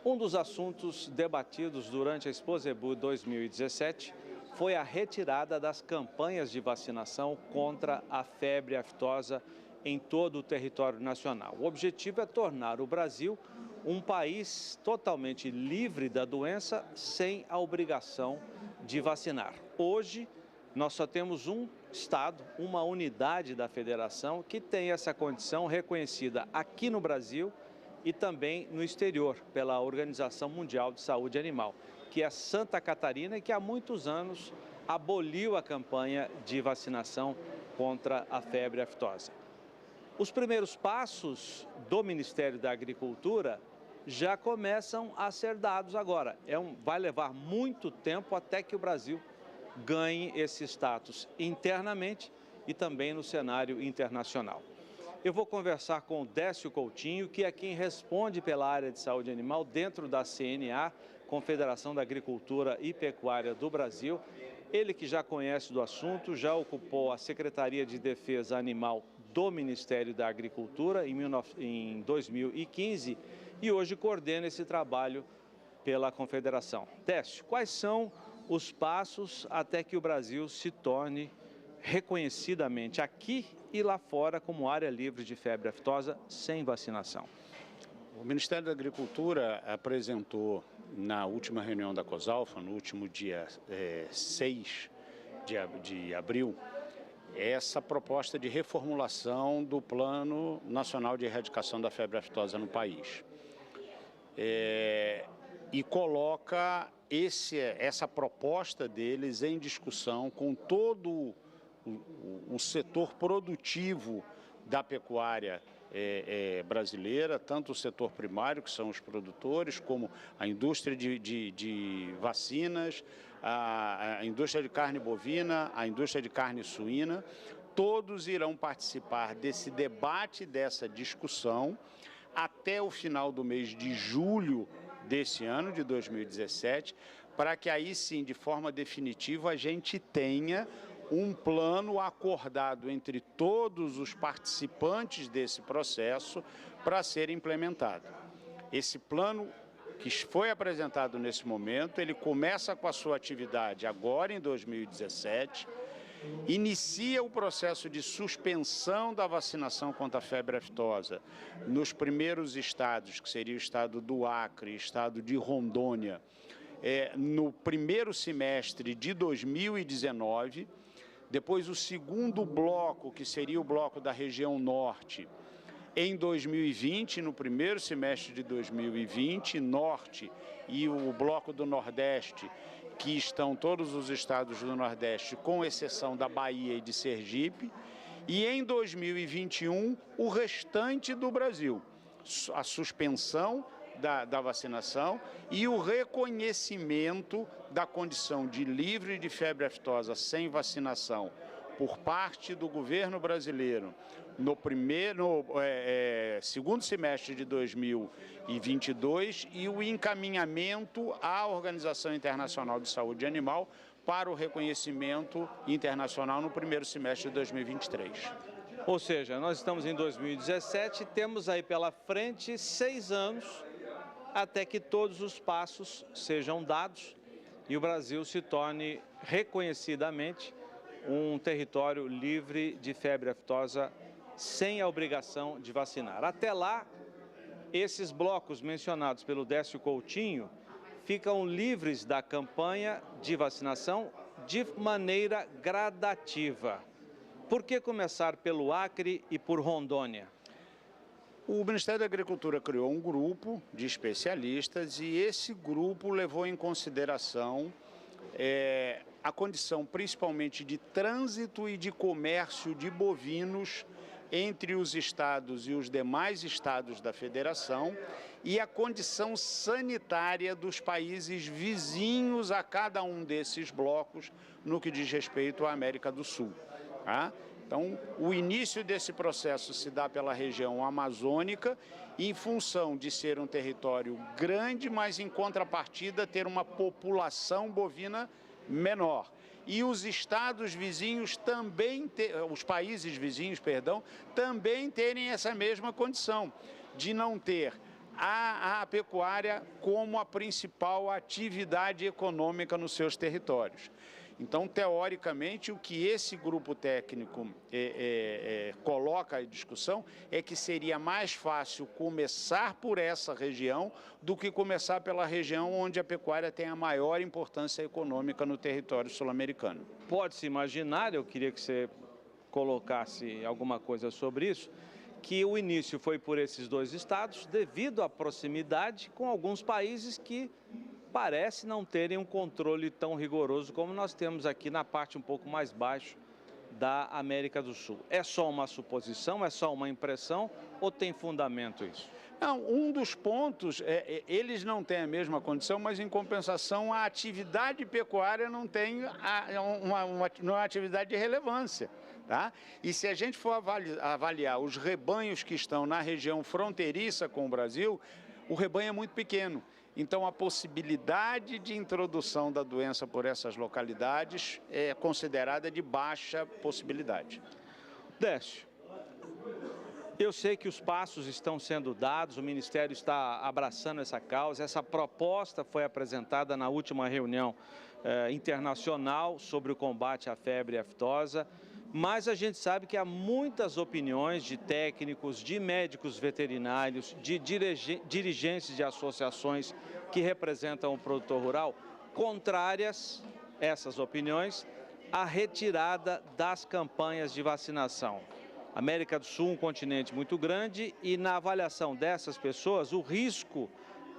Um dos assuntos debatidos durante a Exposebu 2017 foi a retirada das campanhas de vacinação contra a febre aftosa em todo o território nacional. O objetivo é tornar o Brasil um país totalmente livre da doença, sem a obrigação de vacinar. Hoje, nós só temos um estado, uma unidade da federação que tem essa condição reconhecida aqui no Brasil e também no exterior, pela Organização Mundial de Saúde Animal, que é Santa Catarina e que há muitos anos aboliu a campanha de vacinação contra a febre aftosa. Os primeiros passos do Ministério da Agricultura já começam a ser dados agora. Vai levar muito tempo até que o Brasil ganhe esse status internamente e também no cenário internacional. Eu vou conversar com o Décio Coutinho, que é quem responde pela área de saúde animal dentro da CNA, Confederação da Agricultura e Pecuária do Brasil. Ele que já conhece do assunto, já ocupou a Secretaria de Defesa Animal do Ministério da Agricultura em 2015 e hoje coordena esse trabalho pela Confederação. Décio, quais são os passos até que o Brasil se torne reconhecidamente aqui e lá fora como área livre de febre aftosa sem vacinação? O Ministério da Agricultura apresentou na última reunião da COSALFA, no último dia 6 de abril, essa proposta de reformulação do Plano Nacional de Erradicação da Febre Aftosa no país. E coloca essa proposta deles em discussão com todo o setor produtivo da pecuária brasileira, tanto o setor primário, que são os produtores, como a indústria de vacinas, a indústria de carne bovina, a indústria de carne suína. Todos irão participar desse debate, dessa discussão, até o final do mês de julho desse ano, de 2017, para que aí sim, de forma definitiva, a gente tenha um plano acordado entre todos os participantes desse processo para ser implementado. Esse plano que foi apresentado nesse momento, ele começa com a sua atividade agora em 2017, inicia o processo de suspensão da vacinação contra a febre aftosa nos primeiros estados, que seria o estado do Acre, estado de Rondônia, no primeiro semestre de 2019, depois o segundo bloco, que seria o bloco da região norte, em 2020, no primeiro semestre de 2020, norte e o bloco do nordeste, que estão todos os estados do Nordeste, com exceção da Bahia e de Sergipe, e em 2021, o restante do Brasil. A suspensão da vacinação e o reconhecimento da condição de livre de febre aftosa sem vacinação por parte do governo brasileiro no segundo semestre de 2022 e o encaminhamento à Organização Internacional de Saúde Animal para o reconhecimento internacional no primeiro semestre de 2023. Ou seja, nós estamos em 2017, temos aí pela frente 6 anos até que todos os passos sejam dados e o Brasil se torne reconhecidamente um território livre de febre aftosa sem a obrigação de vacinar. Até lá, esses blocos mencionados pelo Décio Coutinho ficam livres da campanha de vacinação de maneira gradativa. Por que começar pelo Acre e por Rondônia? O Ministério da Agricultura criou um grupo de especialistas e esse grupo levou em consideração a condição principalmente de trânsito e de comércio de bovinos entre os estados e os demais estados da federação e a condição sanitária dos países vizinhos a cada um desses blocos no que diz respeito à América do Sul. Tá? Então, o início desse processo se dá pela região amazônica, em função de ser um território grande, mas em contrapartida ter uma população bovina menor. E os estados vizinhos também, os países vizinhos, perdão, também terem essa mesma condição de não ter a pecuária como a principal atividade econômica nos seus territórios. Então, teoricamente, o que esse grupo técnico coloca em discussão é que seria mais fácil começar por essa região do que começar pela região onde a pecuária tem a maior importância econômica no território sul-americano. Pode-se imaginar, eu queria que você colocasse alguma coisa sobre isso, que o início foi por esses dois estados, devido à proximidade com alguns países que parece não terem um controle tão rigoroso como nós temos aqui na parte um pouco mais baixa da América do Sul. É só uma suposição, é só uma impressão ou tem fundamento isso? Não, um dos pontos, eles não têm a mesma condição, mas em compensação a atividade pecuária não tem uma atividade de relevância. Tá? E se a gente for avaliar os rebanhos que estão na região fronteiriça com o Brasil, o rebanho é muito pequeno. Então, a possibilidade de introdução da doença por essas localidades é considerada de baixa possibilidade. Décio, eu sei que os passos estão sendo dados, o Ministério está abraçando essa causa, essa proposta foi apresentada na última reunião internacional sobre o combate à febre aftosa, mas a gente sabe que há muitas opiniões de técnicos, de médicos veterinários, de dirigentes de associações que representam o produtor rural, contrárias, essas opiniões, à retirada das campanhas de vacinação. América do Sul, um continente muito grande, e na avaliação dessas pessoas, o risco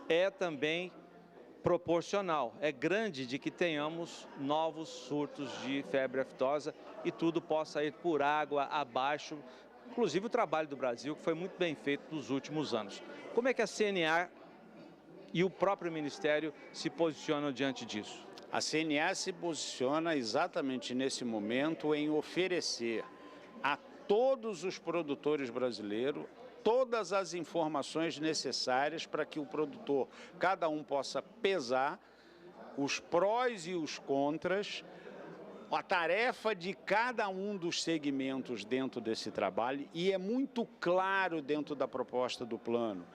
é também proporcional, é grande de que tenhamos novos surtos de febre aftosa e tudo possa ir por água abaixo, inclusive o trabalho do Brasil, que foi muito bem feito nos últimos anos. Como é que a CNA e o próprio Ministério se posicionam diante disso? A CNA se posiciona exatamente nesse momento em oferecer a todos os produtores brasileiros todas as informações necessárias para que o produtor, cada um possa pesar os prós e os contras, a tarefa de cada um dos segmentos dentro desse trabalho, e é muito claro dentro da proposta do plano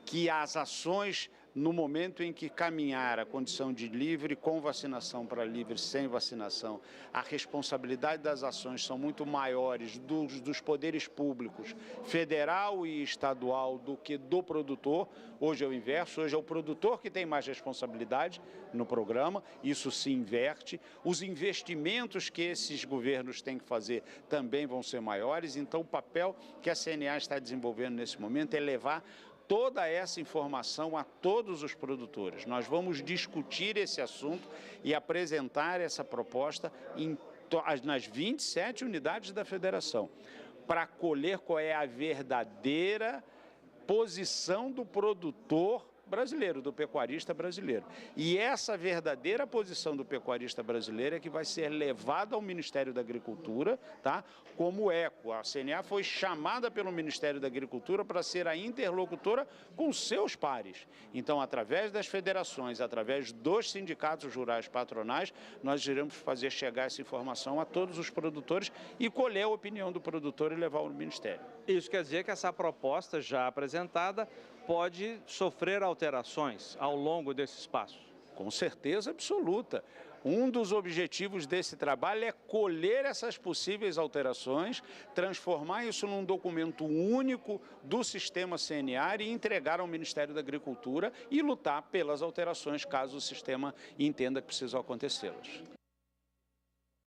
que as ações, no momento em que caminhar a condição de livre com vacinação para livre sem vacinação, a responsabilidade das ações são muito maiores dos poderes públicos, federal e estadual, do que do produtor. Hoje é o inverso, hoje é o produtor que tem mais responsabilidade no programa, isso se inverte. Os investimentos que esses governos têm que fazer também vão ser maiores, então o papel que a CNA está desenvolvendo nesse momento é levar toda essa informação a todos os produtores. Nós vamos discutir esse assunto e apresentar essa proposta nas 27 unidades da federação, para colher qual é a verdadeira posição do produtor brasileiro, do pecuarista brasileiro. E essa verdadeira posição do pecuarista brasileiro é que vai ser levada ao Ministério da Agricultura, tá? Como eco. A CNA foi chamada pelo Ministério da Agricultura para ser a interlocutora com seus pares. Então, através das federações, através dos sindicatos rurais patronais, nós iremos fazer chegar essa informação a todos os produtores e colher a opinião do produtor e levar ao Ministério. Isso quer dizer que essa proposta já apresentada pode sofrer alterações ao longo desse espaço? Com certeza absoluta. Um dos objetivos desse trabalho é colher essas possíveis alterações, transformar isso num documento único do sistema CNA e entregar ao Ministério da Agricultura e lutar pelas alterações caso o sistema entenda que precisam acontecê-las.